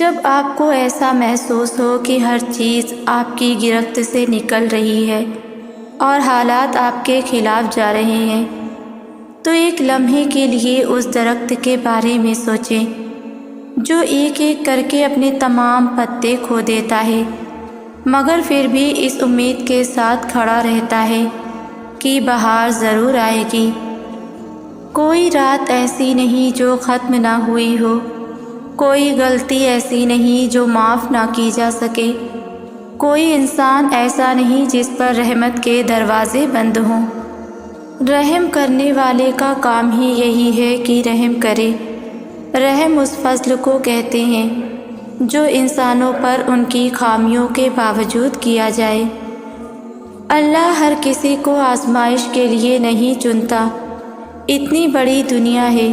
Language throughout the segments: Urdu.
جب آپ کو ایسا محسوس ہو کہ ہر چیز آپ کی گرفت سے نکل رہی ہے اور حالات آپ کے خلاف جا رہے ہیں، تو ایک لمحے کے لیے اس درخت کے بارے میں سوچیں جو ایک ایک کر کے اپنے تمام پتے کھو دیتا ہے، مگر پھر بھی اس امید کے ساتھ کھڑا رہتا ہے کہ بہار ضرور آئے گی۔ کوئی رات ایسی نہیں جو ختم نہ ہوئی ہو، کوئی غلطی ایسی نہیں جو معاف نہ کی جا سکے، کوئی انسان ایسا نہیں جس پر رحمت کے دروازے بند ہوں۔ رحم کرنے والے کا کام ہی یہی ہے کہ رحم کرے۔ رحم اس فضل کو کہتے ہیں جو انسانوں پر ان کی خامیوں کے باوجود کیا جائے۔ اللہ ہر کسی کو آزمائش کے لیے نہیں چنتا۔ اتنی بڑی دنیا ہے،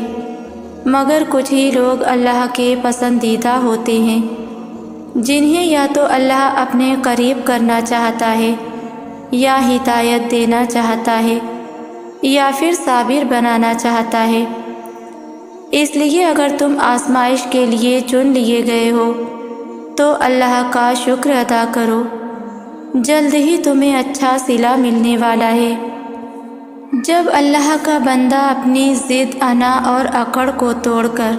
مگر کچھ ہی لوگ اللہ کے پسندیدہ ہوتے ہیں، جنہیں یا تو اللہ اپنے قریب کرنا چاہتا ہے، یا ہدایت دینا چاہتا ہے، یا پھر صابر بنانا چاہتا ہے۔ اس لیے اگر تم آزمائش کے لیے چن لیے گئے ہو تو اللہ کا شکر ادا کرو، جلد ہی تمہیں اچھا صلہ ملنے والا ہے۔ جب اللہ کا بندہ اپنی ضد، انا اور اکڑ کو توڑ کر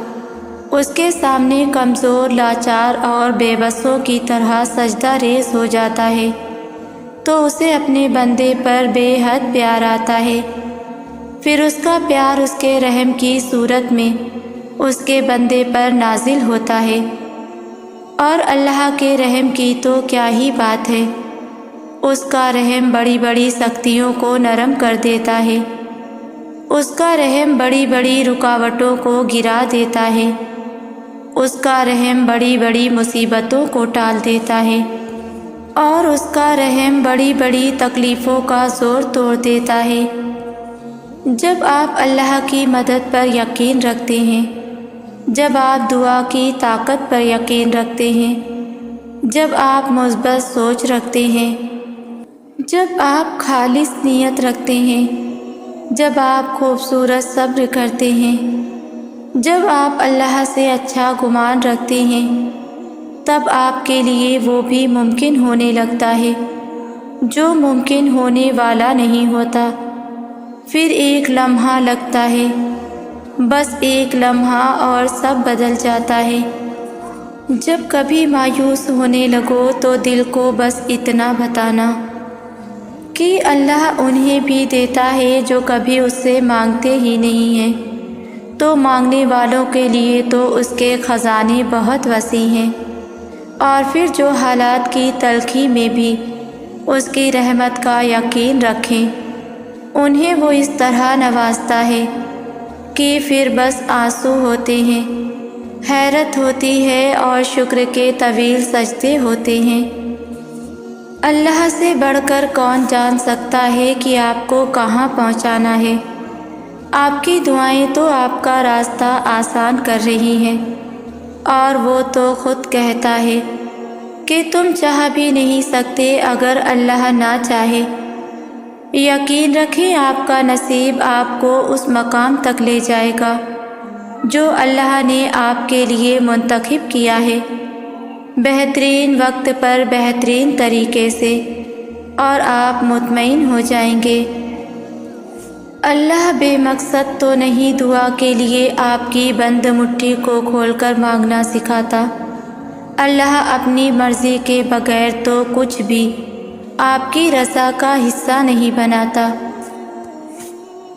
اس کے سامنے کمزور، لاچار اور بے بسوں کی طرح سجدہ ریز ہو جاتا ہے تو اسے اپنے بندے پر بے حد پیار آتا ہے۔ پھر اس کا پیار اس کے رحم کی صورت میں اس کے بندے پر نازل ہوتا ہے، اور اللہ کے رحم کی تو کیا ہی بات ہے، اس کا رحم بڑی بڑی سختیوں کو نرم کر دیتا ہے، اس کا رحم بڑی بڑی رکاوٹوں کو گرا دیتا ہے، اس کا رحم بڑی بڑی مصیبتوں کو ٹال دیتا ہے، اور اس کا رحم بڑی بڑی تکلیفوں کا زور توڑ دیتا ہے۔ جب آپ اللہ کی مدد پر یقین رکھتے ہیں، جب آپ دعا کی طاقت پر یقین رکھتے ہیں، جب آپ مثبت سوچ رکھتے ہیں، جب آپ خالص نیت رکھتے ہیں، جب آپ خوبصورت صبر کرتے ہیں، جب آپ اللہ سے اچھا گمان رکھتے ہیں، تب آپ کے لیے وہ بھی ممکن ہونے لگتا ہے جو ممکن ہونے والا نہیں ہوتا۔ پھر ایک لمحہ لگتا ہے، بس ایک لمحہ، اور سب بدل جاتا ہے۔ جب کبھی مایوس ہونے لگو تو دل کو بس اتنا بتانا کہ اللہ انہیں بھی دیتا ہے جو کبھی اس سے مانگتے ہی نہیں ہیں، تو مانگنے والوں کے لیے تو اس کے خزانے بہت وسیع ہیں۔ اور پھر جو حالات کی تلخی میں بھی اس کی رحمت کا یقین رکھیں، انہیں وہ اس طرح نوازتا ہے کہ پھر بس آنسو ہوتے ہیں، حیرت ہوتی ہے اور شکر کے طویل سجدے ہوتے ہیں۔ اللہ سے بڑھ کر کون جان سکتا ہے کہ آپ کو کہاں پہنچانا ہے؟ آپ کی دعائیں تو آپ کا راستہ آسان کر رہی ہیں، اور وہ تو خود کہتا ہے کہ تم چاہ بھی نہیں سکتے اگر اللہ نہ چاہے۔ یقین رکھیں آپ کا نصیب آپ کو اس مقام تک لے جائے گا جو اللہ نے آپ کے لیے منتخب کیا ہے، بہترین وقت پر بہترین طریقے سے، اور آپ مطمئن ہو جائیں گے۔ اللہ بے مقصد تو نہیں دعا کے لیے آپ کی بند مٹھی کو کھول کر مانگنا سکھاتا۔ اللہ اپنی مرضی کے بغیر تو کچھ بھی آپ کی رضا کا حصہ نہیں بناتا۔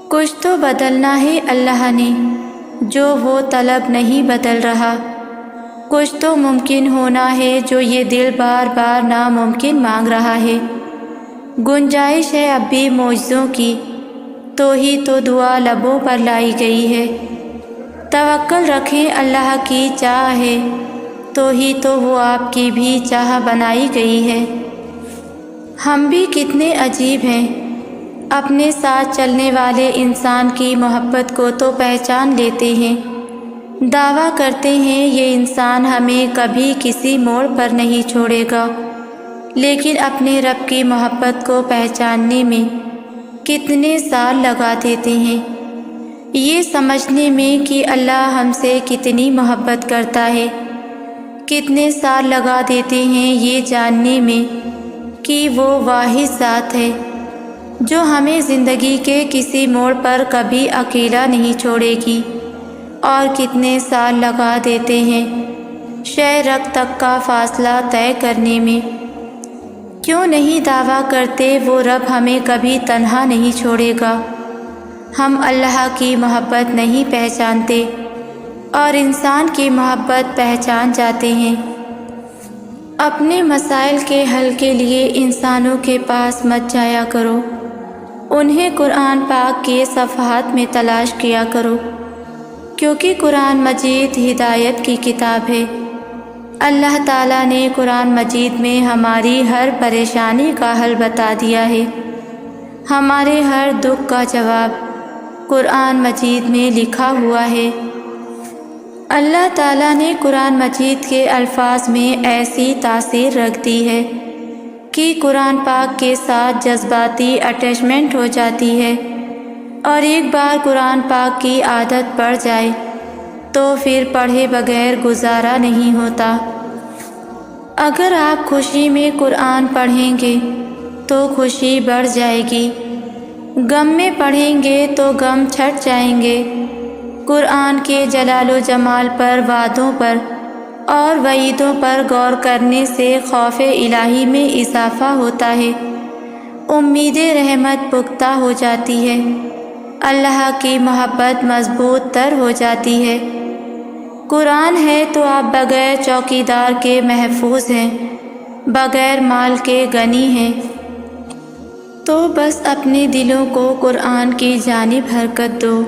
کچھ تو بدلنا ہے اللہ نے، جو وہ طلب نہیں بدل رہا، کچھ تو ممکن ہونا ہے جو یہ دل بار بار ناممکن مانگ رہا ہے۔ گنجائش ہے اب بھی معجزوں کی، تو ہی تو دعا لبوں پر لائی گئی ہے۔ توکل رکھیں اللہ کی چاہ ہے، تو ہی تو وہ آپ کی بھی چاہ بنائی گئی ہے۔ ہم بھی کتنے عجیب ہیں، اپنے ساتھ چلنے والے انسان کی محبت کو تو پہچان لیتے ہیں، دعویٰ کرتے ہیں یہ انسان ہمیں کبھی کسی موڑ پر نہیں چھوڑے گا، لیکن اپنے رب کی محبت کو پہچاننے میں کتنے سال لگا دیتے ہیں، یہ سمجھنے میں کہ اللہ ہم سے کتنی محبت کرتا ہے کتنے سال لگا دیتے ہیں یہ جاننے میں کہ وہ واحد ذات ہے جو ہمیں زندگی کے کسی موڑ پر کبھی اکیلا نہیں چھوڑے گی، اور کتنے سال لگا دیتے ہیں شے رگ تک کا فاصلہ طے کرنے میں۔ کیوں نہیں دعویٰ کرتے وہ رب ہمیں کبھی تنہا نہیں چھوڑے گا؟ ہم اللہ کی محبت نہیں پہچانتے اور انسان کی محبت پہچان جاتے ہیں۔ اپنے مسائل کے حل کے لیے انسانوں کے پاس مت جایا کرو، انہیں قرآن پاک کے صفحات میں تلاش کیا کرو، کیونکہ قرآن مجید ہدایت کی کتاب ہے۔ اللہ تعالیٰ نے قرآن مجید میں ہماری ہر پریشانی کا حل بتا دیا ہے، ہمارے ہر دکھ کا جواب قرآن مجید میں لکھا ہوا ہے۔ اللہ تعالیٰ نے قرآن مجید کے الفاظ میں ایسی تاثیر رکھ دی ہے کہ قرآن پاک کے ساتھ جذباتی اٹیچمنٹ ہو جاتی ہے، اور ایک بار قرآن پاک کی عادت پڑ جائے تو پھر پڑھے بغیر گزارا نہیں ہوتا۔ اگر آپ خوشی میں قرآن پڑھیں گے تو خوشی بڑھ جائے گی، غم میں پڑھیں گے تو غم چھٹ جائیں گے۔ قرآن کے جلال و جمال پر، وعدوں پر اور وعیدوں پر غور کرنے سے خوف الہی میں اضافہ ہوتا ہے، امید رحمت پختہ ہو جاتی ہے، اللہ کی محبت مضبوط تر ہو جاتی ہے۔ قرآن ہے تو آپ بغیر چوکیدار کے محفوظ ہیں، بغیر مال کے غنی ہیں۔ تو بس اپنے دلوں کو قرآن کی جانب حرکت دو۔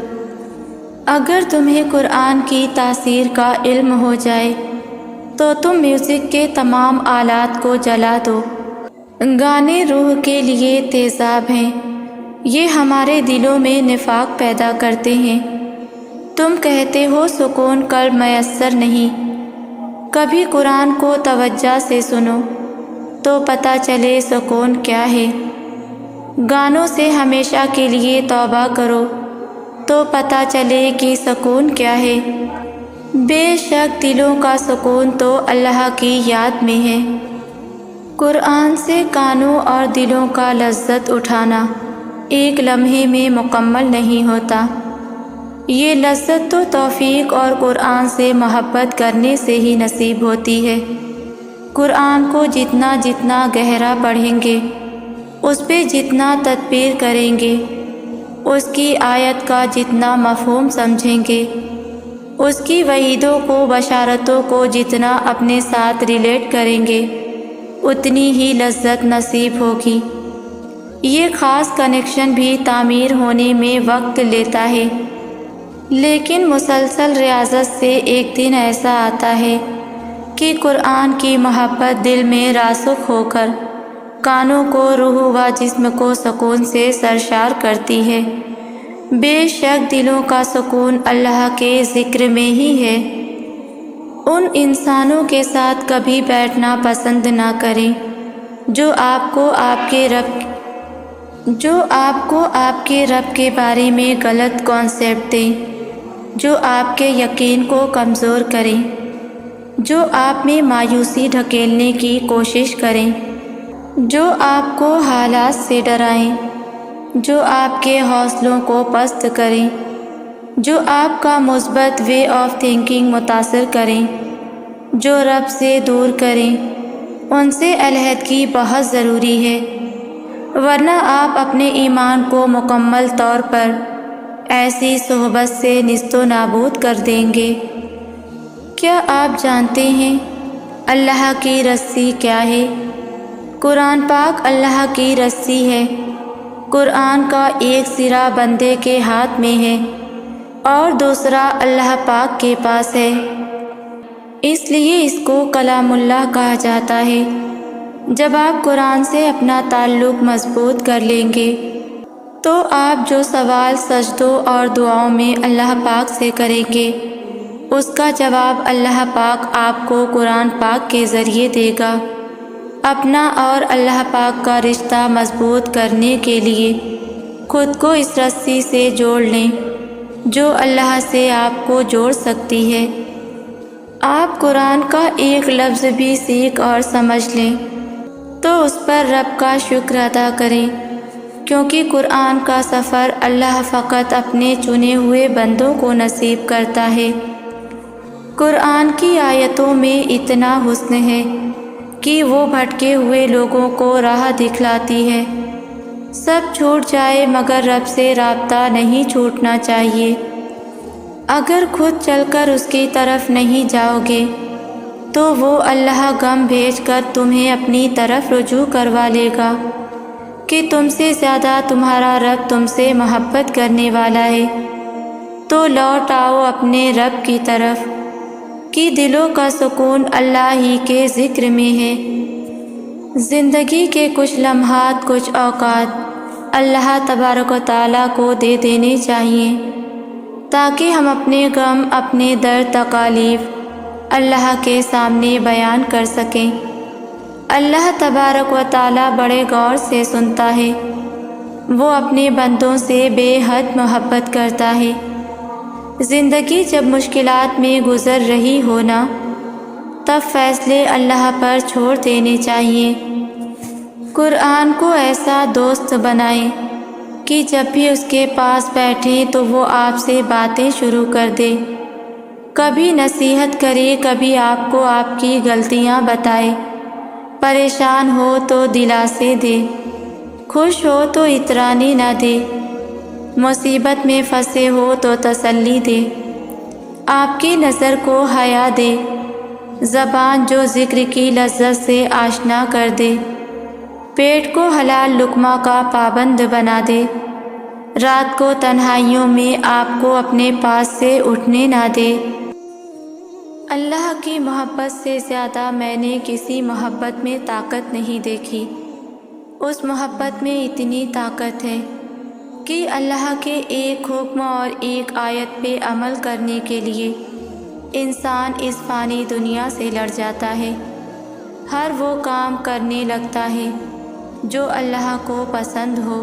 اگر تمہیں قرآن کی تاثیر کا علم ہو جائے تو تم میوزک کے تمام آلات کو جلا دو۔ گانے روح کے لیے تیزاب ہیں، یہ ہمارے دلوں میں نفاق پیدا کرتے ہیں۔ تم کہتے ہو سکون قلب میسر نہیں، کبھی قرآن کو توجہ سے سنو تو پتہ چلے سکون کیا ہے۔ گانوں سے ہمیشہ کے لیے توبہ کرو تو پتہ چلے کہ سکون کیا ہے۔ بے شک دلوں کا سکون تو اللہ کی یاد میں ہے۔ قرآن سے کانوں اور دلوں کا لذت اٹھانا ایک لمحے میں مکمل نہیں ہوتا، یہ لذت تو توفیق اور قرآن سے محبت کرنے سے ہی نصیب ہوتی ہے۔ قرآن کو جتنا جتنا گہرا پڑھیں گے، اس پہ جتنا تدبیر کریں گے، اس کی آیت کا جتنا مفہوم سمجھیں گے، اس کی وعیدوں کو، بشارتوں کو جتنا اپنے ساتھ ریلیٹ کریں گے، اتنی ہی لذت نصیب ہوگی۔ یہ خاص کنیکشن بھی تعمیر ہونے میں وقت لیتا ہے، لیکن مسلسل ریاضت سے ایک دن ایسا آتا ہے کہ قرآن کی محبت دل میں راسخ ہو کر کانوں کو، روح و جسم کو سکون سے سرشار کرتی ہے۔ بے شک دلوں کا سکون اللہ کے ذکر میں ہی ہے۔ ان انسانوں کے ساتھ کبھی بیٹھنا پسند نہ کریں جو آپ کو آپ کے رب کے بارے میں غلط کانسیپٹ دیں، جو آپ کے یقین کو کمزور کریں، جو آپ میں مایوسی ڈھکیلنے کی کوشش کریں، جو آپ کو حالات سے ڈرائیں، جو آپ کے حوصلوں کو پست کریں، جو آپ کا مثبت وے آف تھنکنگ متاثر کریں، جو رب سے دور کریں، ان سے علیحدگی بہت ضروری ہے، ورنہ آپ اپنے ایمان کو مکمل طور پر ایسی صحبت سے نیست و نابود کر دیں گے۔ کیا آپ جانتے ہیں اللہ کی رسی کیا ہے؟ قرآن پاک اللہ کی رسی ہے۔ قرآن کا ایک سرا بندے کے ہاتھ میں ہے اور دوسرا اللہ پاک کے پاس ہے، اس لیے اس کو کلام اللہ کہا جاتا ہے۔ جب آپ قرآن سے اپنا تعلق مضبوط کر لیں گے تو آپ جو سوال سجدوں اور دعاؤں میں اللہ پاک سے کریں گے، اس کا جواب اللہ پاک آپ کو قرآن پاک کے ذریعے دے گا۔ اپنا اور اللہ پاک کا رشتہ مضبوط کرنے کے لیے خود کو اس رسی سے جوڑ لیں جو اللہ سے آپ کو جوڑ سکتی ہے۔ آپ قرآن کا ایک لفظ بھی سیکھ اور سمجھ لیں تو اس پر رب کا شکر ادا کریں، کیونکہ قرآن کا سفر اللہ فقط اپنے چنے ہوئے بندوں کو نصیب کرتا ہے۔ قرآن کی آیتوں میں اتنا حسن ہے کہ وہ بھٹکے ہوئے لوگوں کو راہ دکھلاتی ہے۔ سب چھوٹ جائے مگر رب سے رابطہ نہیں چھوٹنا چاہیے۔ اگر خود چل کر اس کی طرف نہیں جاؤ گے تو وہ اللہ غم بھیج کر تمہیں اپنی طرف رجوع کروا لے گا کہ تم سے زیادہ تمہارا رب تم سے محبت کرنے والا ہے۔ تو لوٹ آؤ اپنے رب کی طرف کہ دلوں کا سکون اللہ ہی کے ذکر میں ہے۔ زندگی کے کچھ لمحات، کچھ اوقات اللہ تبارک و تعالیٰ کو دے دینے چاہیے تاکہ ہم اپنے غم، اپنے درد، تکالیف اللہ کے سامنے بیان کر سکیں۔ اللہ تبارک و تعالیٰ بڑے غور سے سنتا ہے، وہ اپنے بندوں سے بے حد محبت کرتا ہے۔ زندگی جب مشکلات میں گزر رہی ہو نا، تب فیصلے اللہ پر چھوڑ دینے چاہیے۔ قرآن کو ایسا دوست بنائیں کہ جب بھی اس کے پاس بیٹھیں تو وہ آپ سے باتیں شروع کر دے، کبھی نصیحت کرے، کبھی آپ کو آپ کی غلطیاں بتائے، پریشان ہو تو دلاسے دے، خوش ہو تو اترانے نہ دے، مصیبت میں پھنسے ہو تو تسلی دے، آپ کی نظر کو حیا دے، زبان جو ذکر کی لذت سے آشنا کر دے، پیٹ کو حلال لقمہ کا پابند بنا دے، رات کو تنہائیوں میں آپ کو اپنے پاس سے اٹھنے نہ دے۔ اللہ کی محبت سے زیادہ میں نے کسی محبت میں طاقت نہیں دیکھی۔ اس محبت میں اتنی طاقت ہے کہ اللہ کے ایک حکم اور ایک آیت پہ عمل کرنے کے لیے انسان اس فانی دنیا سے لڑ جاتا ہے، ہر وہ کام کرنے لگتا ہے جو اللہ کو پسند ہو،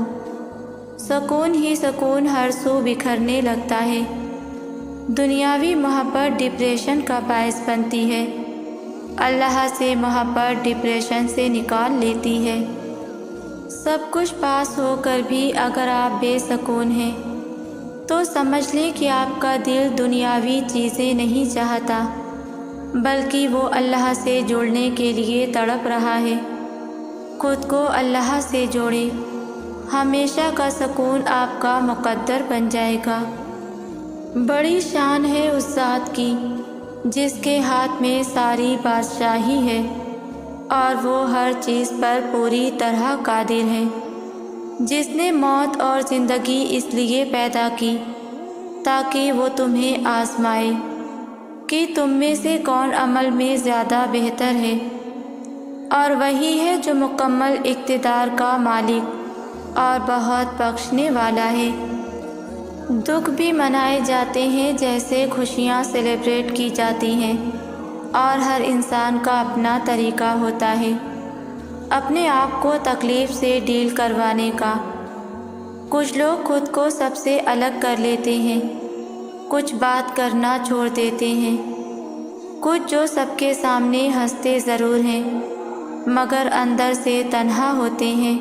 سکون ہی سکون ہر سو بکھرنے لگتا ہے۔ دنیاوی محبت ڈپریشن کا باعث بنتی ہے، اللہ سے محبت ڈپریشن سے نکال لیتی ہے۔ سب کچھ پاس ہو کر بھی اگر آپ بے سکون ہیں تو سمجھ لیں کہ آپ کا دل دنیاوی چیزیں نہیں چاہتا، بلکہ وہ اللہ سے جڑنے کے لیے تڑپ رہا ہے۔ خود کو اللہ سے جوڑیں، ہمیشہ کا سکون آپ کا مقدر بن جائے گا۔ بڑی شان ہے اس ذات کی جس کے ہاتھ میں ساری بادشاہی ہے اور وہ ہر چیز پر پوری طرح قادر ہے، جس نے موت اور زندگی اس لیے پیدا کی تاکہ وہ تمہیں آزمائے کہ تم میں سے کون عمل میں زیادہ بہتر ہے، اور وہی ہے جو مکمل اقتدار کا مالک اور بہت بخشنے والا ہے۔ دکھ بھی منائے جاتے ہیں جیسے خوشیاں سیلیبریٹ کی جاتی ہیں، اور ہر انسان کا اپنا طریقہ ہوتا ہے اپنے آپ کو تکلیف سے ڈیل کروانے کا۔ کچھ لوگ خود کو سب سے الگ کر لیتے ہیں، کچھ بات کرنا چھوڑ دیتے ہیں، کچھ جو سب کے سامنے ہنستے ضرور ہیں مگر اندر سے تنہا ہوتے ہیں۔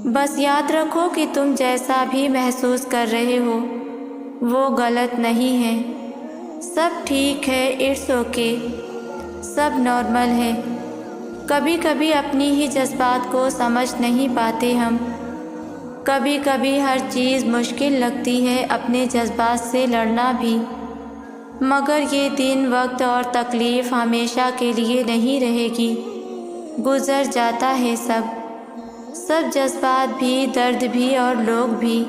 بس یاد رکھو کہ تم جیسا بھی محسوس کر رہے ہو وہ غلط نہیں ہے، سب ٹھیک ہے، اٹس اوکے، سب نارمل ہے۔ کبھی کبھی اپنی ہی جذبات کو سمجھ نہیں پاتے ہم، کبھی کبھی ہر چیز مشکل لگتی ہے، اپنے جذبات سے لڑنا بھی، مگر یہ دن، وقت اور تکلیف ہمیشہ کے لیے نہیں رہے گی، گزر جاتا ہے سب جذبات بھی، درد بھی اور لوگ بھی۔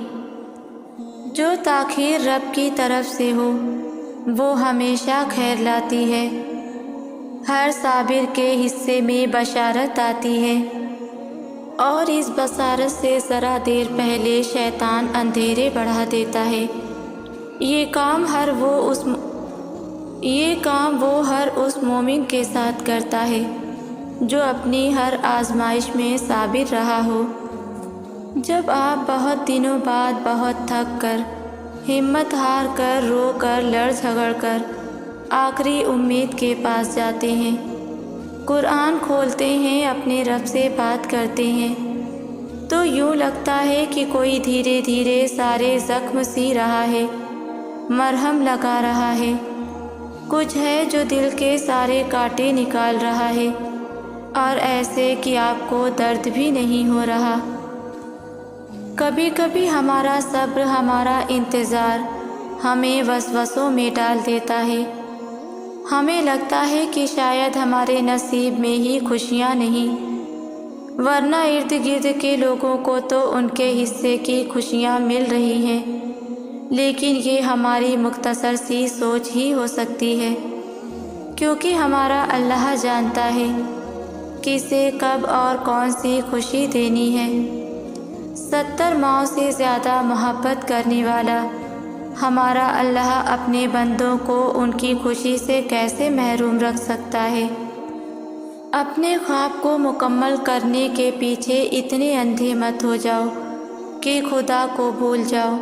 جو تاخیر رب کی طرف سے ہو وہ ہمیشہ خیر لاتی ہے، ہر صابر کے حصے میں بشارت آتی ہے، اور اس بشارت سے ذرا دیر پہلے شیطان اندھیرے بڑھا دیتا ہے۔ یہ کام وہ ہر اس مومن کے ساتھ کرتا ہے جو اپنی ہر آزمائش میں صابر رہا ہو۔ جب آپ بہت دنوں بعد بہت تھک کر، ہمت ہار کر، رو کر، لڑ جھگڑ کر آخری امید کے پاس جاتے ہیں، قرآن کھولتے ہیں، اپنے رب سے بات کرتے ہیں، تو یوں لگتا ہے کہ کوئی دھیرے دھیرے سارے زخم سی رہا ہے، مرہم لگا رہا ہے، کچھ ہے جو دل کے سارے کانٹے نکال رہا ہے، اور ایسے کہ آپ کو درد بھی نہیں ہو رہا۔ کبھی کبھی ہمارا صبر، ہمارا انتظار ہمیں وسوسوں میں ڈال دیتا ہے۔ ہمیں لگتا ہے کہ شاید ہمارے نصیب میں ہی خوشیاں نہیں، ورنہ ارد گرد کے لوگوں کو تو ان کے حصے کی خوشیاں مل رہی ہیں۔ لیکن یہ ہماری مختصر سی سوچ ہی ہو سکتی ہے، کیونکہ ہمارا اللہ جانتا ہے کسے کب اور کون سی خوشی دینی ہے۔ 70 ماؤں سے زیادہ محبت کرنے والا ہمارا اللہ اپنے بندوں کو ان کی خوشی سے کیسے محروم رکھ سکتا ہے؟ اپنے خواب کو مکمل کرنے کے پیچھے اتنے اندھے مت ہو جاؤ کہ خدا کو بھول جاؤ۔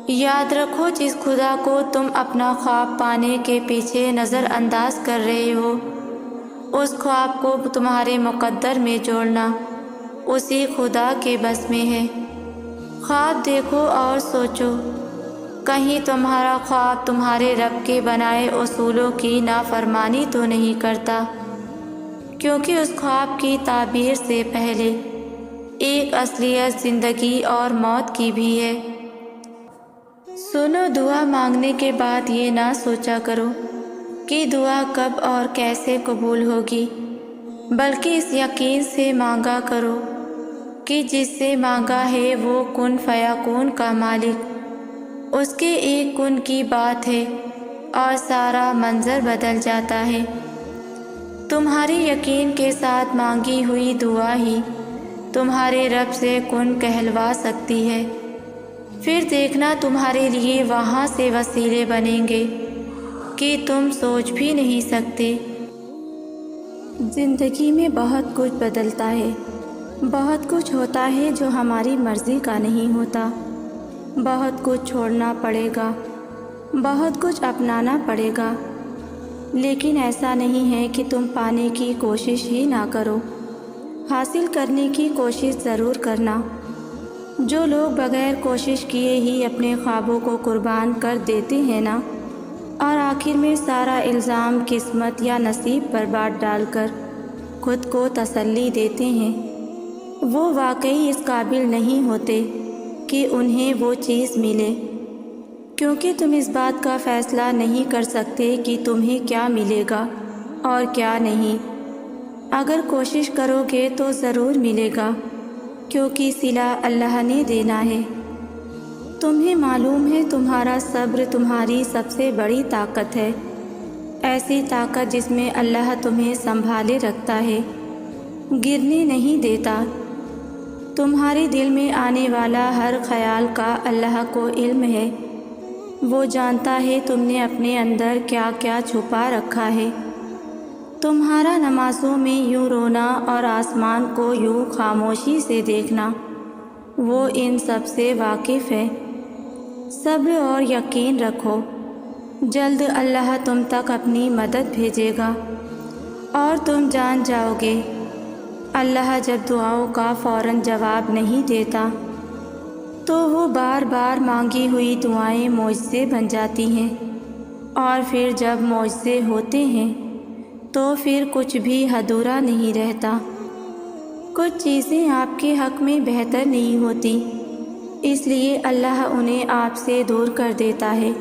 یاد رکھو، جس خدا کو تم اپنا خواب پانے کے پیچھے نظر انداز کر رہے ہو، اس خواب کو تمہارے مقدر میں جوڑنا اسی خدا کے بس میں ہے۔ خواب دیکھو اور سوچو، کہیں تمہارا خواب تمہارے رب کے بنائے اصولوں کی نافرمانی تو نہیں کرتا، کیونکہ اس خواب کی تعبیر سے پہلے ایک اصلیت زندگی اور موت کی بھی ہے۔ سنو، دعا مانگنے کے بعد یہ نہ سوچا کرو کہ دعا کب اور کیسے قبول ہوگی، بلکہ اس یقین سے مانگا کرو کہ جس سے مانگا ہے وہ کن فیکون کا مالک، اس کے ایک کن کی بات ہے اور سارا منظر بدل جاتا ہے۔ تمہاری یقین کے ساتھ مانگی ہوئی دعا ہی تمہارے رب سے کن کہلوا سکتی ہے، پھر دیکھنا تمہارے لیے وہاں سے وسیلے بنیں گے کہ تم سوچ بھی نہیں سکتے۔ زندگی میں بہت کچھ بدلتا ہے، بہت کچھ ہوتا ہے جو ہماری مرضی کا نہیں ہوتا، بہت کچھ چھوڑنا پڑے گا، بہت کچھ اپنانا پڑے گا، لیکن ایسا نہیں ہے کہ تم پانے کی کوشش ہی نہ کرو، حاصل کرنے کی کوشش ضرور کرنا۔ جو لوگ بغیر کوشش کیے ہی اپنے خوابوں کو قربان کر دیتے ہیں نا، اور آخر میں سارا الزام قسمت یا نصیب پر بات ڈال کر خود کو تسلی دیتے ہیں، وہ واقعی اس قابل نہیں ہوتے کہ انہیں وہ چیز ملے، کیونکہ تم اس بات کا فیصلہ نہیں کر سکتے کہ تمہیں کیا ملے گا اور کیا نہیں۔ اگر کوشش کرو گے تو ضرور ملے گا، کیونکہ صلہ اللہ نے دینا ہے۔ تمہیں معلوم ہے تمہارا صبر تمہاری سب سے بڑی طاقت ہے، ایسی طاقت جس میں اللہ تمہیں سنبھالے رکھتا ہے، گرنے نہیں دیتا۔ تمہارے دل میں آنے والا ہر خیال کا اللہ کو علم ہے، وہ جانتا ہے تم نے اپنے اندر کیا کیا چھپا رکھا ہے۔ تمہارا نمازوں میں یوں رونا اور آسمان کو یوں خاموشی سے دیکھنا، وہ ان سب سے واقف ہے۔ صبر اور یقین رکھو، جلد اللہ تم تک اپنی مدد بھیجے گا، اور تم جان جاؤ گے اللہ جب دعاؤں کا فوراً جواب نہیں دیتا تو وہ بار بار مانگی ہوئی دعائیں معجزے بن جاتی ہیں، اور پھر جب معجزے ہوتے ہیں تو پھر کچھ بھی ادھورا نہیں رہتا۔ کچھ چیزیں آپ کے حق میں بہتر نہیں ہوتی، اس لیے اللہ انہیں آپ سے دور کر دیتا ہے۔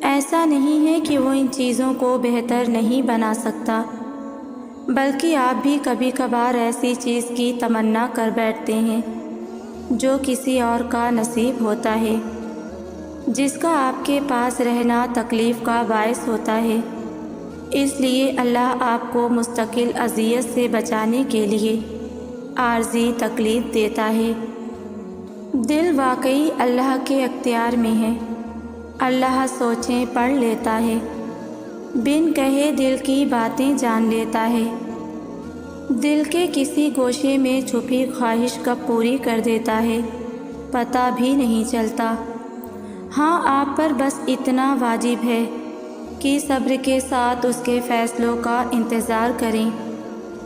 ایسا نہیں ہے کہ وہ ان چیزوں کو بہتر نہیں بنا سکتا، بلکہ آپ بھی کبھی کبھار ایسی چیز کی تمنا کر بیٹھتے ہیں جو کسی اور کا نصیب ہوتا ہے، جس کا آپ کے پاس رہنا تکلیف کا باعث ہوتا ہے۔ اس لیے اللہ آپ کو مستقل اذیت سے بچانے کے لیے عارضی تکلیف دیتا ہے۔ دل واقعی اللہ کے اختیار میں ہے، اللہ سوچیں پڑھ لیتا ہے، بن کہے دل کی باتیں جان لیتا ہے، دل کے کسی گوشے میں چھپی خواہش کب پوری کر دیتا ہے پتہ بھی نہیں چلتا۔ ہاں، آپ پر بس اتنا واجب ہے کہ صبر کے ساتھ اس کے فیصلوں کا انتظار کریں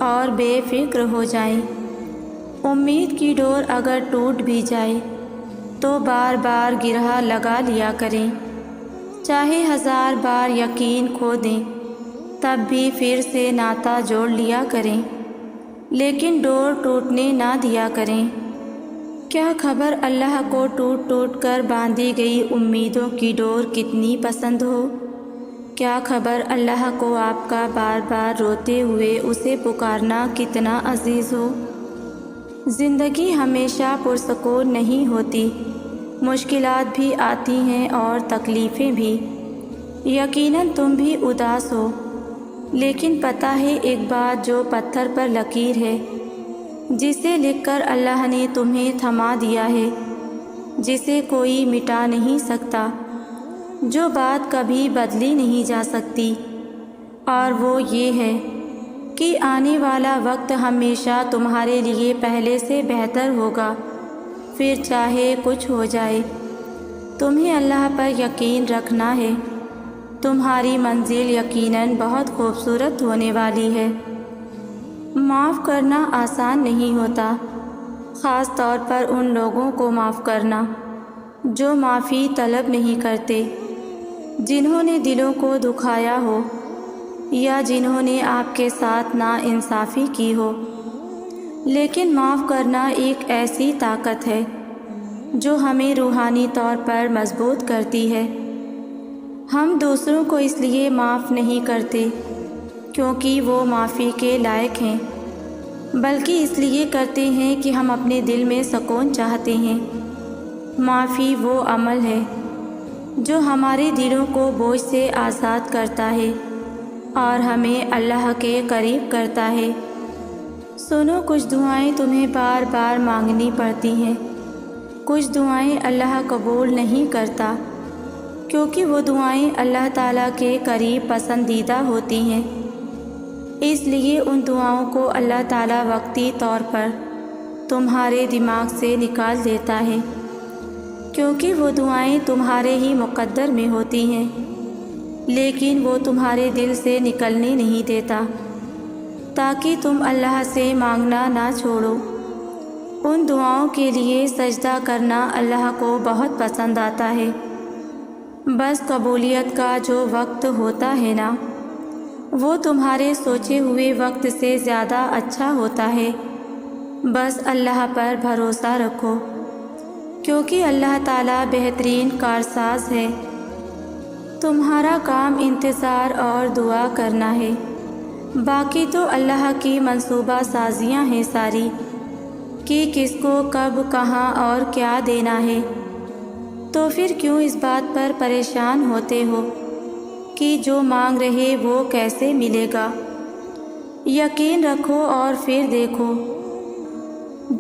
اور بے فکر ہو جائیں۔ امید کی ڈور اگر ٹوٹ بھی جائے تو بار بار گرہ لگا لیا کریں، چاہے 1000 بار یقین کھو دیں تب بھی پھر سے ناتا جوڑ لیا کریں، لیکن ڈور ٹوٹنے نہ دیا کریں۔ کیا خبر اللہ کو ٹوٹ ٹوٹ کر باندھی گئی امیدوں کی ڈور کتنی پسند ہو؟ کیا خبر اللہ کو آپ کا بار بار روتے ہوئے اسے پکارنا کتنا عزیز ہو؟ زندگی ہمیشہ پرسکون نہیں ہوتی، مشکلات بھی آتی ہیں اور تکلیفیں بھی۔ یقیناً تم بھی اداس ہو، لیکن پتہ ہے ایک بات جو پتھر پر لکیر ہے، جسے لکھ کر اللہ نے تمہیں تھما دیا ہے، جسے کوئی مٹا نہیں سکتا، جو بات کبھی بدلی نہیں جا سکتی، اور وہ یہ ہے کہ آنے والا وقت ہمیشہ تمہارے لیے پہلے سے بہتر ہوگا، پھر چاہے کچھ ہو جائے۔ تمہیں اللہ پر یقین رکھنا ہے، تمہاری منزل یقیناً بہت خوبصورت ہونے والی ہے۔ معاف کرنا آسان نہیں ہوتا، خاص طور پر ان لوگوں کو معاف کرنا جو معافی طلب نہیں کرتے، جنہوں نے دلوں کو دکھایا ہو یا جنہوں نے آپ کے ساتھ ناانصافی کی ہو۔ لیکن معاف کرنا ایک ایسی طاقت ہے جو ہمیں روحانی طور پر مضبوط کرتی ہے۔ ہم دوسروں کو اس لیے معاف نہیں کرتے کیونکہ وہ معافی کے لائق ہیں، بلکہ اس لیے کرتے ہیں کہ ہم اپنے دل میں سکون چاہتے ہیں۔ معافی وہ عمل ہے جو ہمارے دلوں کو بوجھ سے آزاد کرتا ہے اور ہمیں اللہ کے قریب کرتا ہے۔ سنو، کچھ دعائیں تمہیں بار بار مانگنی پڑتی ہیں، کچھ دعائیں اللہ قبول نہیں کرتا کیونکہ وہ دعائیں اللہ تعالیٰ کے قریب پسندیدہ ہوتی ہیں، اس لیے ان دعاؤں کو اللہ تعالیٰ وقتی طور پر تمہارے دماغ سے نکال دیتا ہے، کیونکہ وہ دعائیں تمہارے ہی مقدر میں ہوتی ہیں، لیکن وہ تمہارے دل سے نکلنے نہیں دیتا تاکہ تم اللہ سے مانگنا نہ چھوڑو۔ ان دعاؤں کے لیے سجدہ کرنا اللہ کو بہت پسند آتا ہے، بس قبولیت کا جو وقت ہوتا ہے نا، وہ تمہارے سوچے ہوئے وقت سے زیادہ اچھا ہوتا ہے۔ بس اللہ پر بھروسہ رکھو، کیونکہ اللہ تعالیٰ بہترین کارساز ہے۔ تمہارا کام انتظار اور دعا کرنا ہے، باقی تو اللہ کی منصوبہ سازیاں ہیں ساری، کہ کس کو کب کہاں اور کیا دینا ہے۔ تو پھر کیوں اس بات پر پریشان ہوتے ہو کہ جو مانگ رہے وہ کیسے ملے گا؟ یقین رکھو اور پھر دیکھو،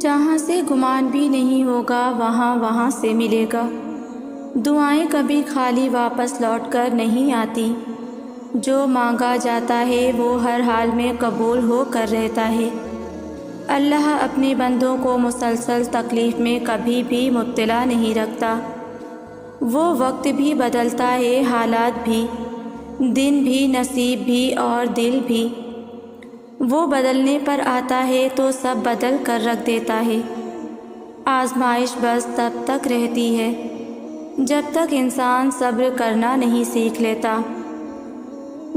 جہاں سے گمان بھی نہیں ہوگا وہاں سے ملے گا۔ دعائیں کبھی خالی واپس لوٹ کر نہیں آتی، جو مانگا جاتا ہے وہ ہر حال میں قبول ہو کر رہتا ہے۔ اللہ اپنے بندوں کو مسلسل تکلیف میں کبھی بھی مبتلا نہیں رکھتا۔ وہ وقت بھی بدلتا ہے، حالات بھی، دن بھی، نصیب بھی اور دل بھی۔ وہ بدلنے پر آتا ہے تو سب بدل کر رکھ دیتا ہے۔ آزمائش بس تب تک رہتی ہے جب تک انسان صبر کرنا نہیں سیکھ لیتا۔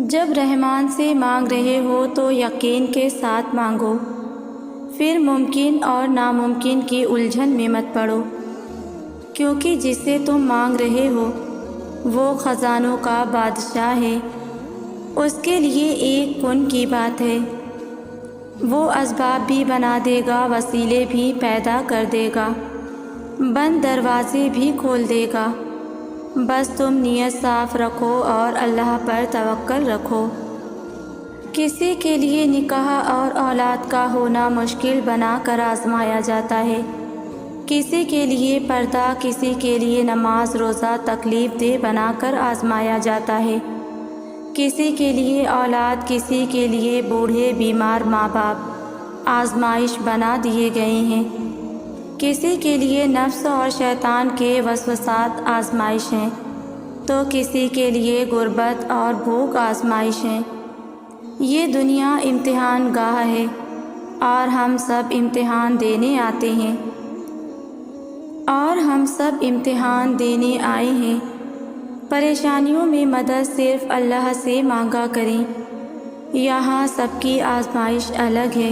جب رحمان سے مانگ رہے ہو تو یقین کے ساتھ مانگو، پھر ممکن اور ناممکن کی الجھن میں مت پڑو، کیونکہ جس سے تم مانگ رہے ہو وہ خزانوں کا بادشاہ ہے۔ اس کے لیے ایک کن کی بات ہے، وہ اسباب بھی بنا دے گا، وسیلے بھی پیدا کر دے گا، بند دروازے بھی کھول دے گا۔ بس تم نیت صاف رکھو اور اللہ پر توکل رکھو۔ کسی کے لیے نکاح اور اولاد کا ہونا مشکل بنا کر آزمایا جاتا ہے، کسی کے لیے پردہ، کسی کے لیے نماز روزہ تکلیف دہ بنا کر آزمایا جاتا ہے، کسی کے لیے اولاد، کسی کے لیے بوڑھے بیمار ماں باپ آزمائش بنا دیے گئے ہیں، کسی کے لیے نفس اور شیطان کے وسوسات آزمائش ہیں۔ تو کسی کے لیے غربت اور بھوک آزمائش ہے۔ یہ دنیا امتحان گاہ ہے اور ہم سب امتحان دینے آتے ہیں اور ہم سب امتحان دینے آئے ہیں۔ پریشانیوں میں مدد صرف اللہ سے مانگا کریں۔ یہاں سب کی آزمائش الگ ہے،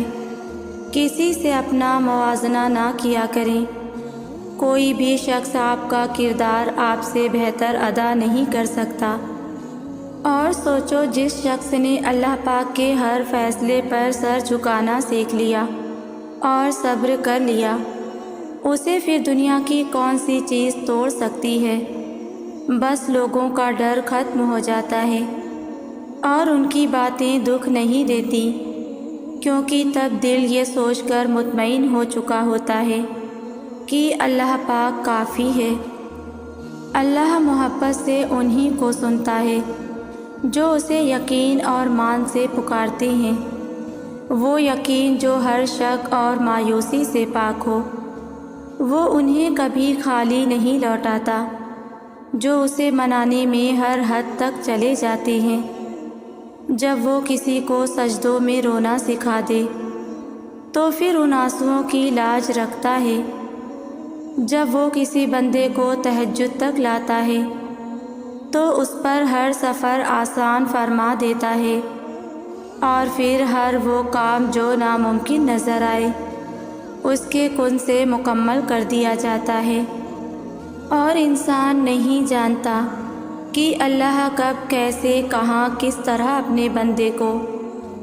کسی سے اپنا موازنہ نہ کیا کریں۔ کوئی بھی شخص آپ کا کردار آپ سے بہتر ادا نہیں کر سکتا۔ اور سوچو، جس شخص نے اللہ پاک کے ہر فیصلے پر سر جھکانا سیکھ لیا اور صبر کر لیا، اسے پھر دنیا کی کون سی چیز توڑ سکتی ہے؟ بس لوگوں کا ڈر ختم ہو جاتا ہے اور ان کی باتیں دکھ نہیں دیتی، کیونکہ تب دل یہ سوچ کر مطمئن ہو چکا ہوتا ہے کہ اللہ پاک کافی ہے۔ اللہ محبت سے انہی کو سنتا ہے جو اسے یقین اور مان سے پکارتے ہیں، وہ یقین جو ہر شک اور مایوسی سے پاک ہو۔ وہ انہیں کبھی خالی نہیں لوٹاتا، جو اسے منانے میں ہر حد تک چلے جاتے ہیں۔ جب وہ کسی کو سجدوں میں رونا سکھا دے تو پھر ان آنسوؤں کی لاج رکھتا ہے۔ جب وہ کسی بندے کو تہجد تک لاتا ہے تو اس پر ہر سفر آسان فرما دیتا ہے، اور پھر ہر وہ کام جو ناممکن نظر آئے اس کے کن سے مکمل کر دیا جاتا ہے۔ اور انسان نہیں جانتا کہ اللہ کب، کیسے، کہاں، کس طرح اپنے بندے کو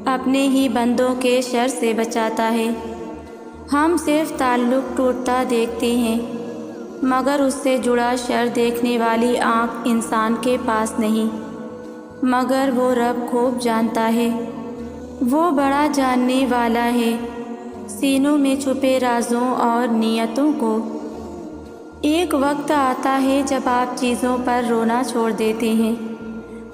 اپنے ہی بندوں کے شر سے بچاتا ہے۔ ہم صرف تعلق ٹوٹتا دیکھتے ہیں، مگر اس سے جڑا شر دیکھنے والی آنکھ انسان کے پاس نہیں، مگر وہ رب خوب جانتا ہے۔ وہ بڑا جاننے والا ہے سینوں میں چھپے رازوں اور نیتوں کو۔ ایک وقت آتا ہے جب آپ چیزوں پر رونا چھوڑ دیتے ہیں،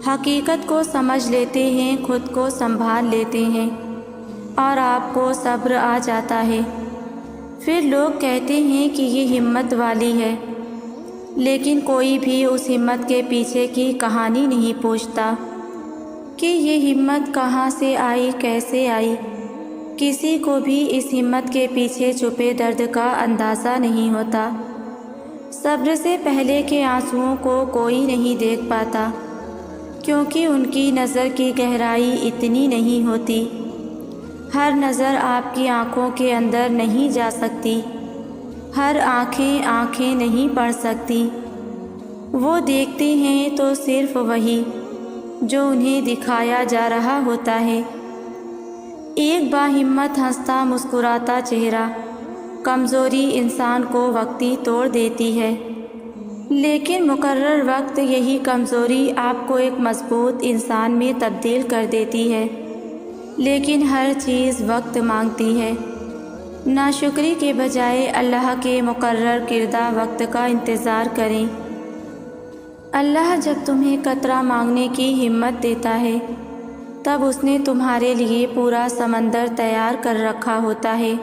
حقیقت کو سمجھ لیتے ہیں، خود کو سنبھال لیتے ہیں اور آپ کو صبر آ جاتا ہے۔ پھر لوگ کہتے ہیں کہ یہ ہمت والی ہے، لیکن کوئی بھی اس ہمت کے پیچھے کی کہانی نہیں پوچھتا کہ یہ ہمت کہاں سے آئی، کیسے آئی۔ کسی کو بھی اس ہمت کے پیچھے چھپے درد کا اندازہ نہیں ہوتا۔ صبر سے پہلے کے آنسوؤں کو کوئی نہیں دیکھ پاتا، کیونکہ ان کی نظر کی گہرائی اتنی نہیں ہوتی۔ ہر نظر آپ کی آنکھوں کے اندر نہیں جا سکتی، ہر آنکھیں نہیں پڑھ سکتی۔ وہ دیکھتے ہیں تو صرف وہی جو انہیں دکھایا جا رہا ہوتا ہے۔ ایک باہمت ہنستا مسکراتا چہرہ کمزوری انسان کو وقتی توڑ دیتی ہے، لیکن مقرر وقت یہی کمزوری آپ کو ایک مضبوط انسان میں تبدیل کر دیتی ہے۔ لیکن ہر چیز وقت مانگتی ہے۔ ناشکری کے بجائے اللہ کے مقرر کردہ وقت کا انتظار کریں۔ اللہ جب تمہیں قطرہ مانگنے کی ہمت دیتا ہے تب اس نے تمہارے لیے پورا سمندر تیار کر رکھا ہوتا ہے۔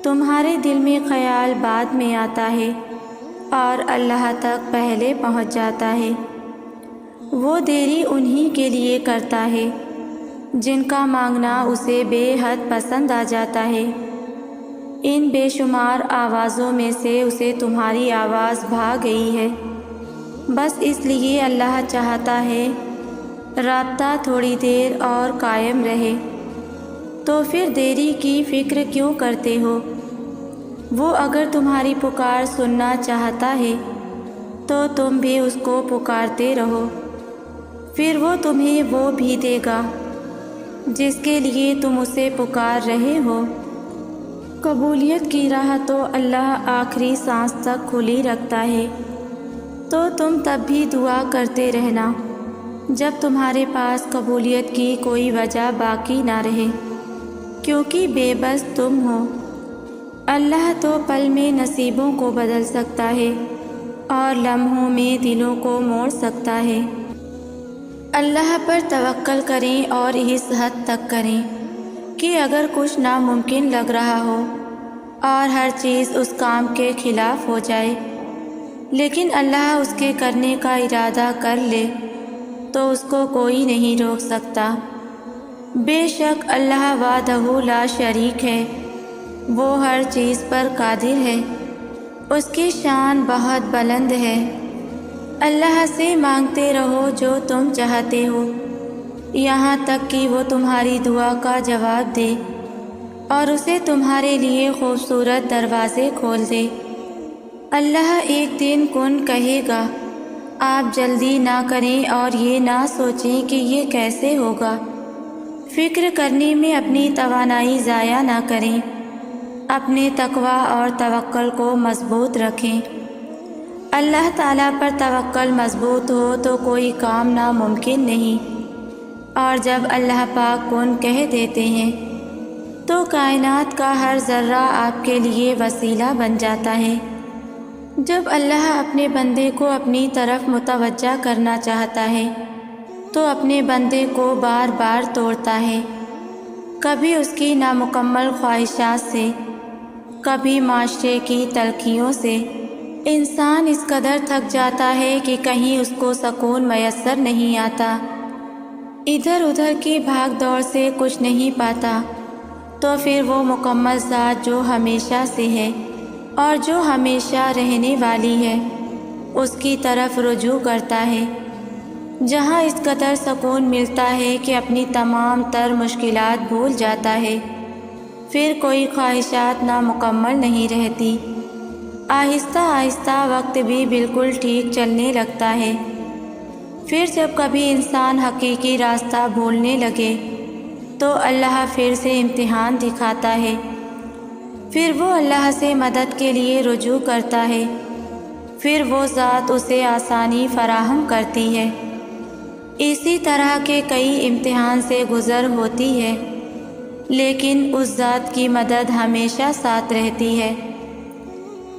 تمہارے دل میں خیال بعد میں آتا ہے اور اللہ تک پہلے پہنچ جاتا ہے۔ وہ دیری انہی کے لیے کرتا ہے جن کا مانگنا اسے بے حد پسند آ جاتا ہے۔ ان بے شمار آوازوں میں سے اسے تمہاری آواز بھا گئی ہے، بس اس لیے اللہ چاہتا ہے رابطہ تھوڑی دیر اور قائم رہے۔ تو پھر دیری کی فکر کیوں کرتے ہو؟ وہ اگر تمہاری پکار سننا چاہتا ہے تو تم بھی اس کو پکارتے رہو، پھر وہ تمہیں وہ بھی دے گا جس کے لیے تم اسے پکار رہے ہو۔ قبولیت کی راہ تو اللہ آخری سانس تک کھلی رکھتا ہے، تو تم تب بھی دعا کرتے رہنا جب تمہارے پاس قبولیت کی کوئی وجہ باقی نہ رہے، کیونکہ بے بس تم ہو۔ اللہ تو پل میں نصیبوں کو بدل سکتا ہے اور لمحوں میں دلوں کو موڑ سکتا ہے۔ اللہ پر توکل کریں اور اس حد تک کریں کہ اگر کچھ ناممکن لگ رہا ہو اور ہر چیز اس کام کے خلاف ہو جائے لیکن اللہ اس کے کرنے کا ارادہ کر لے تو اس کو کوئی نہیں روک سکتا۔ بے شک اللہ وحدہ لا شریک ہے، وہ ہر چیز پر قادر ہے، اس کی شان بہت بلند ہے۔ اللہ سے مانگتے رہو جو تم چاہتے ہو، یہاں تک کہ وہ تمہاری دعا کا جواب دے اور اسے تمہارے لیے خوبصورت دروازے کھول دے۔ اللہ ایک دن کن کہے گا، آپ جلدی نہ کریں اور یہ نہ سوچیں کہ یہ کیسے ہوگا۔ فکر کرنے میں اپنی توانائی ضائع نہ کریں، اپنے تقوی اور توکل کو مضبوط رکھیں۔ اللہ تعالیٰ پر توکل مضبوط ہو تو کوئی کام ناممکن نہیں، اور جب اللہ پاک کن کہہ دیتے ہیں تو کائنات کا ہر ذرہ آپ کے لیے وسیلہ بن جاتا ہے۔ جب اللہ اپنے بندے کو اپنی طرف متوجہ کرنا چاہتا ہے تو اپنے بندے کو بار بار توڑتا ہے، کبھی اس کی نامکمل خواہشات سے، کبھی معاشرے کی تلخیوں سے۔ انسان اس قدر تھک جاتا ہے کہ کہیں اس کو سکون میسر نہیں آتا، ادھر ادھر کی بھاگ دوڑ سے کچھ نہیں پاتا، تو پھر وہ مکمل ذات جو ہمیشہ سے ہے اور جو ہمیشہ رہنے والی ہے اس کی طرف رجوع کرتا ہے، جہاں اس قدر سکون ملتا ہے کہ اپنی تمام تر مشکلات بھول جاتا ہے۔ پھر کوئی خواہشات نامکمل نہیں رہتی، آہستہ آہستہ وقت بھی بالکل ٹھیک چلنے لگتا ہے۔ پھر جب کبھی انسان حقیقی راستہ بھولنے لگے تو اللہ پھر سے امتحان دکھاتا ہے، پھر وہ اللہ سے مدد کے لیے رجوع کرتا ہے، پھر وہ ذات اسے آسانی فراہم کرتی ہے۔ اسی طرح کے کئی امتحان سے گزر ہوتی ہے، لیکن اس ذات کی مدد ہمیشہ ساتھ رہتی ہے۔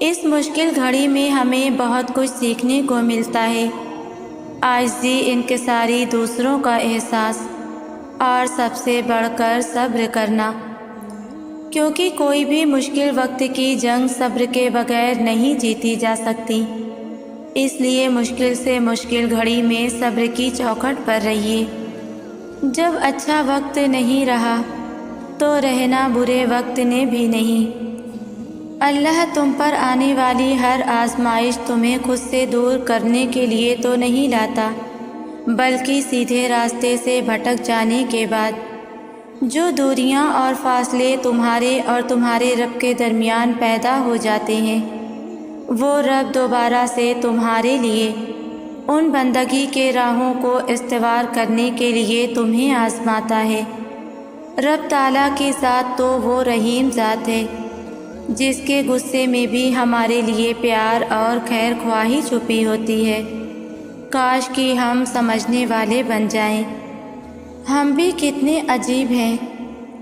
اس مشکل گھڑی میں ہمیں بہت کچھ سیکھنے کو ملتا ہے، عاجزی، انکساری، دوسروں کا احساس اور سب سے بڑھ کر صبر کرنا، کیونکہ کوئی بھی مشکل وقت کی جنگ صبر کے بغیر نہیں جیتی جا سکتی۔ اس لیے مشکل سے مشکل گھڑی میں صبر کی چوکھٹ پر رہیے۔ جب اچھا وقت نہیں رہا تو رہنا برے وقت نے بھی نہیں۔ اللہ تم پر آنے والی ہر آزمائش تمہیں خود سے دور کرنے کے لیے تو نہیں لاتا، بلکہ سیدھے راستے سے بھٹک جانے کے بعد جو دوریاں اور فاصلے تمہارے اور تمہارے رب کے درمیان پیدا ہو جاتے ہیں، وہ رب دوبارہ سے تمہارے لیے ان بندگی کے راہوں کو استوار کرنے کے لیے تمہیں آزماتا ہے۔ رب تعالیٰ کی ذات تو وہ رحیم ذات ہے جس کے غصے میں بھی ہمارے لیے پیار اور خیر خواہی چھپی ہوتی ہے۔ کاش کہ ہم سمجھنے والے بن جائیں۔ ہم بھی کتنے عجیب ہیں،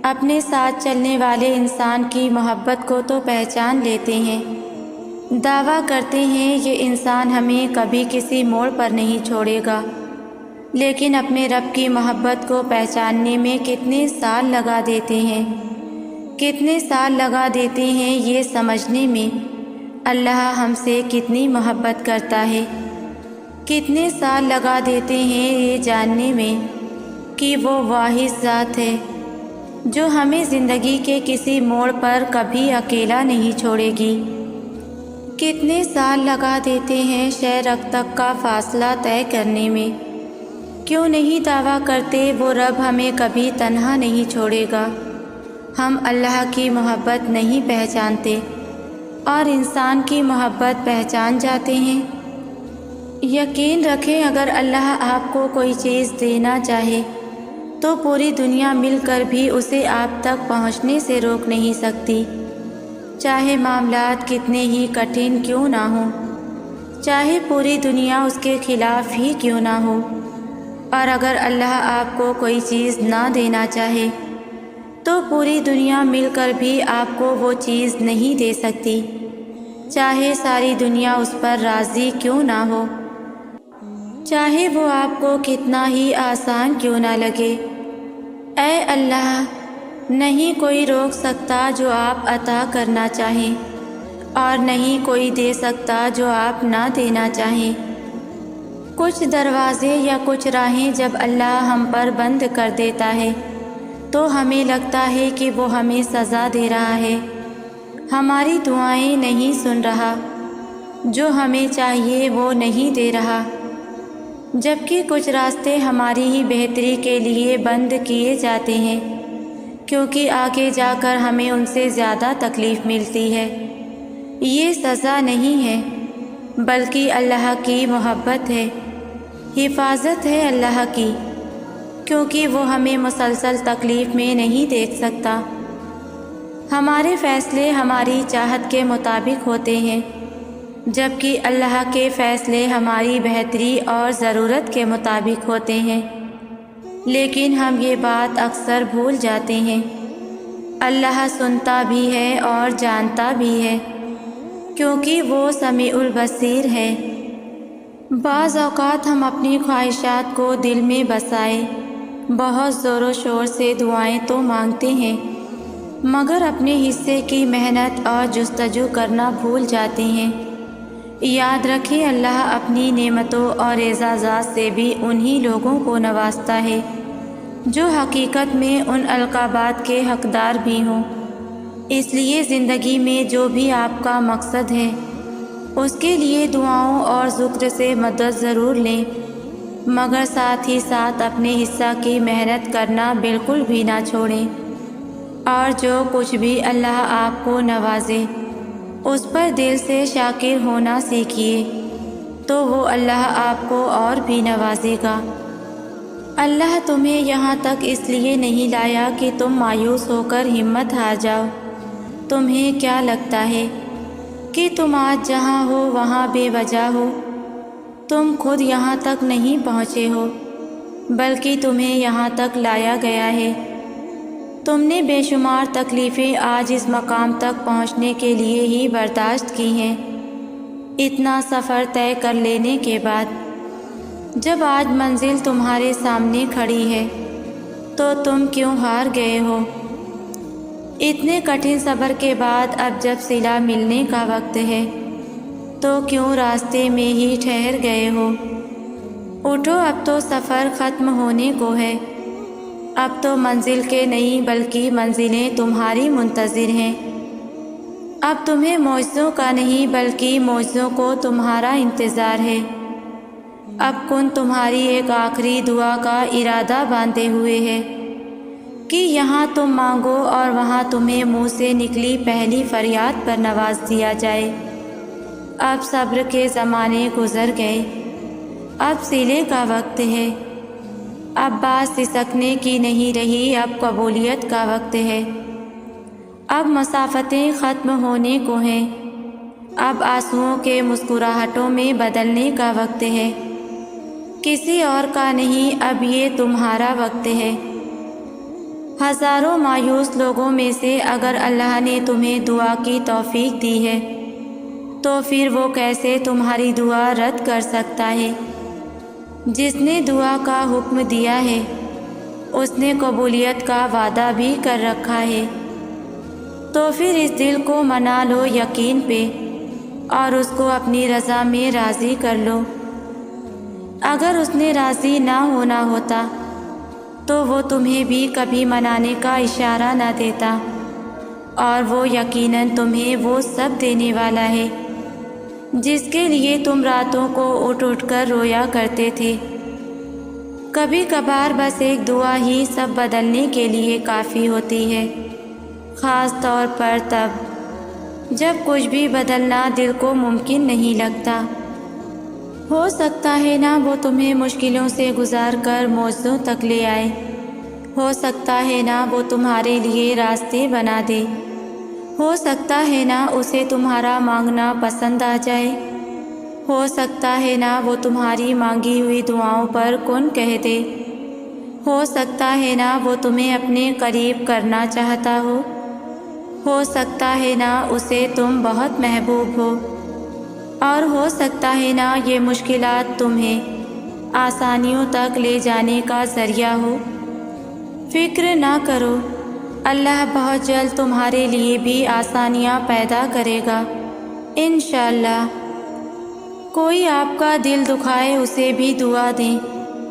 اپنے ساتھ چلنے والے انسان کی محبت کو تو پہچان لیتے ہیں، دعویٰ کرتے ہیں یہ انسان ہمیں کبھی کسی موڑ پر نہیں چھوڑے گا، لیکن اپنے رب کی محبت کو پہچاننے میں کتنے سال لگا دیتے ہیں، کتنے سال لگا دیتے ہیں یہ سمجھنے میں اللہ ہم سے کتنی محبت کرتا ہے، کتنے سال لگا دیتے ہیں یہ جاننے میں کہ وہ واحد ذات ہے جو ہمیں زندگی کے کسی موڑ پر کبھی اکیلا نہیں چھوڑے گی، کتنے سال لگا دیتے ہیں شرق تک کا فاصلہ طے کرنے میں۔ کیوں نہیں دعویٰ کرتے وہ رب ہمیں کبھی تنہا نہیں چھوڑے گا؟ ہم اللہ کی محبت نہیں پہچانتے اور انسان کی محبت پہچان جاتے ہیں۔ یقین رکھیں اگر اللہ آپ کو کوئی چیز دینا چاہے تو پوری دنیا مل کر بھی اسے آپ تک پہنچنے سے روک نہیں سکتی، چاہے معاملات کتنے ہی کٹھن کیوں نہ ہوں، چاہے پوری دنیا اس کے خلاف ہی کیوں نہ ہو۔ اور اگر اللہ آپ کو کوئی چیز نہ دینا چاہے تو پوری دنیا مل کر بھی آپ کو وہ چیز نہیں دے سکتی، چاہے ساری دنیا اس پر راضی کیوں نہ ہو، چاہے وہ آپ کو کتنا ہی آسان کیوں نہ لگے۔ اے اللہ، نہیں کوئی روک سکتا جو آپ عطا کرنا چاہیں اور نہیں کوئی دے سکتا جو آپ نہ دینا چاہیں۔ کچھ دروازے یا کچھ راہیں جب اللہ ہم پر بند کر دیتا ہے تو ہمیں لگتا ہے کہ وہ ہمیں سزا دے رہا ہے، ہماری دعائیں نہیں سن رہا، جو ہمیں چاہیے وہ نہیں دے رہا، جبکہ کچھ راستے ہماری ہی بہتری کے لیے بند کیے جاتے ہیں، کیونکہ آگے جا کر ہمیں ان سے زیادہ تکلیف ملتی ہے۔ یہ سزا نہیں ہے بلکہ اللہ کی محبت ہے، حفاظت ہے اللہ کی، کیونکہ وہ ہمیں مسلسل تکلیف میں نہیں دیکھ سکتا۔ ہمارے فیصلے ہماری چاہت کے مطابق ہوتے ہیں، جبکہ اللہ کے فیصلے ہماری بہتری اور ضرورت کے مطابق ہوتے ہیں، لیکن ہم یہ بات اکثر بھول جاتے ہیں۔ اللہ سنتا بھی ہے اور جانتا بھی ہے، کیونکہ وہ سمیع البصیر ہے۔ بعض اوقات ہم اپنی خواہشات کو دل میں بسائے بہت زور و شور سے دعائیں تو مانگتے ہیں، مگر اپنے حصے کی محنت اور جستجو کرنا بھول جاتے ہیں۔ یاد رکھیں، اللہ اپنی نعمتوں اور اعزازات سے بھی انہی لوگوں کو نوازتا ہے جو حقیقت میں ان القابات کے حقدار بھی ہوں۔ اس لیے زندگی میں جو بھی آپ کا مقصد ہے اس کے لیے دعاؤں اور ذکر سے مدد ضرور لیں، مگر ساتھ ہی ساتھ اپنے حصہ کی محنت کرنا بالکل بھی نہ چھوڑیں، اور جو کچھ بھی اللہ آپ کو نوازے اس پر دل سے شاکر ہونا سیکھیے، تو وہ اللہ آپ کو اور بھی نوازے گا۔ اللہ تمہیں یہاں تک اس لیے نہیں لایا کہ تم مایوس ہو کر ہمت ہار جاؤ۔ تمہیں کیا لگتا ہے کہ تم آج جہاں ہو وہاں بے وجہ ہو؟ تم خود یہاں تک نہیں پہنچے ہو، بلکہ تمہیں یہاں تک لایا گیا ہے۔ تم نے بے شمار تکلیفیں آج اس مقام تک پہنچنے کے لیے ہی برداشت کی ہیں۔ اتنا سفر طے کر لینے کے بعد جب آج منزل تمہارے سامنے کھڑی ہے تو تم کیوں ہار گئے ہو؟ اتنے کٹھن صبر کے بعد اب جب صلہ ملنے کا وقت ہے تو کیوں راستے میں ہی ٹھہر گئے ہو؟ اٹھو، اب تو سفر ختم ہونے کو ہے۔ اب تو منزل کے نہیں بلکہ منزلیں تمہاری منتظر ہیں۔ اب تمہیں معجزوں کا نہیں بلکہ معجزوں کو تمہارا انتظار ہے۔ اب کن تمہاری ایک آخری دعا کا ارادہ باندھے ہوئے ہے کہ یہاں تم مانگو اور وہاں تمہیں منہ سے نکلی پہلی فریاد پر نواز دیا جائے۔ اب صبر کے زمانے گزر گئے، اب صلے کا وقت ہے۔ اب بات سسکنے کی نہیں رہی، اب قبولیت کا وقت ہے۔ اب مسافتیں ختم ہونے کو ہیں، اب آنسوؤں کے مسکراہٹوں میں بدلنے کا وقت ہے۔ کسی اور کا نہیں، اب یہ تمہارا وقت ہے۔ ہزاروں مایوس لوگوں میں سے اگر اللہ نے تمہیں دعا کی توفیق دی ہے تو پھر وہ کیسے تمہاری دعا رد کر سکتا ہے؟ جس نے دعا کا حکم دیا ہے اس نے قبولیت کا وعدہ بھی کر رکھا ہے، تو پھر اس دل کو منا لو یقین پہ اور اس کو اپنی رضا میں راضی کر لو۔ اگر اس نے راضی نہ ہونا ہوتا تو وہ تمہیں بھی کبھی منانے کا اشارہ نہ دیتا، اور وہ یقیناً تمہیں وہ سب دینے والا ہے جس کے لیے تم راتوں کو اٹھ اٹھ کر رویا کرتے تھے۔ کبھی کبھار بس ایک دعا ہی سب بدلنے کے لیے کافی ہوتی ہے، خاص طور پر تب جب کچھ بھی بدلنا دل کو ممکن نہیں لگتا۔ ہو سکتا ہے نا وہ تمہیں مشکلوں سے گزار کر معجزوں تک لے آئے، ہو سکتا ہے نا وہ تمہارے لیے راستے بنا دے، ہو سکتا ہے نا اسے تمہارا مانگنا پسند آ جائے، ہو سکتا ہے نا وہ تمہاری مانگی ہوئی دعاؤں پر کن کہہ دے، ہو سکتا ہے نا وہ تمہیں اپنے قریب کرنا چاہتا ہو سکتا ہے نا اسے تم بہت محبوب ہو، اور ہو سکتا ہے نا یہ مشکلات تمہیں آسانیوں تک لے جانے کا ذریعہ ہو۔ فکر نہ کرو، اللہ بہت جلد تمہارے لیے بھی آسانیاں پیدا کرے گا۔ انشاءاللہ۔ کوئی آپ کا دل دکھائے اسے بھی دعا دیں،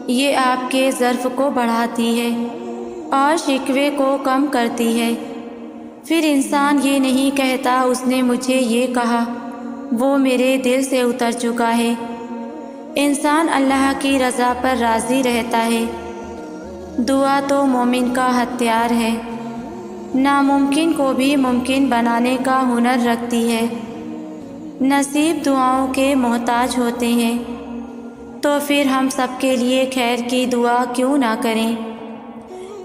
یہ آپ کے ظرف کو بڑھاتی ہے اور شکوے کو کم کرتی ہے۔ پھر انسان یہ نہیں کہتا اس نے مجھے یہ کہا، وہ میرے دل سے اتر چکا ہے۔ انسان اللہ کی رضا پر راضی رہتا ہے۔ دعا تو مومن کا ہتھیار ہے، ناممکن کو بھی ممکن بنانے کا ہنر رکھتی ہے۔ نصیب دعاؤں کے محتاج ہوتے ہیں، تو پھر ہم سب کے لیے خیر کی دعا کیوں نہ کریں؟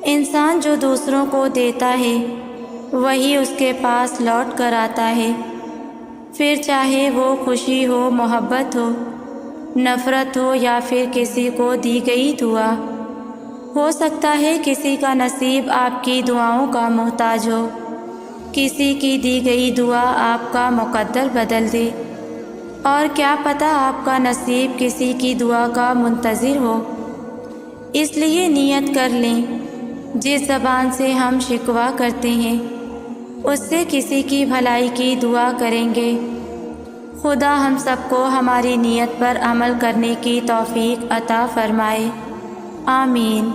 انسان جو دوسروں کو دیتا ہے وہی اس کے پاس لوٹ کر آتا ہے، پھر چاہے وہ خوشی ہو، محبت ہو، نفرت ہو یا پھر کسی کو دی گئی دعا۔ ہو سکتا ہے کسی کا نصیب آپ کی دعاؤں کا محتاج ہو، کسی کی دی گئی دعا آپ کا مقدر بدل دے، اور کیا پتہ آپ کا نصیب کسی کی دعا کا منتظر ہو۔ اس لیے نیت کر لیں، جس زبان سے ہم شکوہ کرتے ہیں اس سے کسی کی بھلائی کی دعا کریں گے۔ خدا ہم سب کو ہماری نیت پر عمل کرنے کی توفیق عطا فرمائے، آمین۔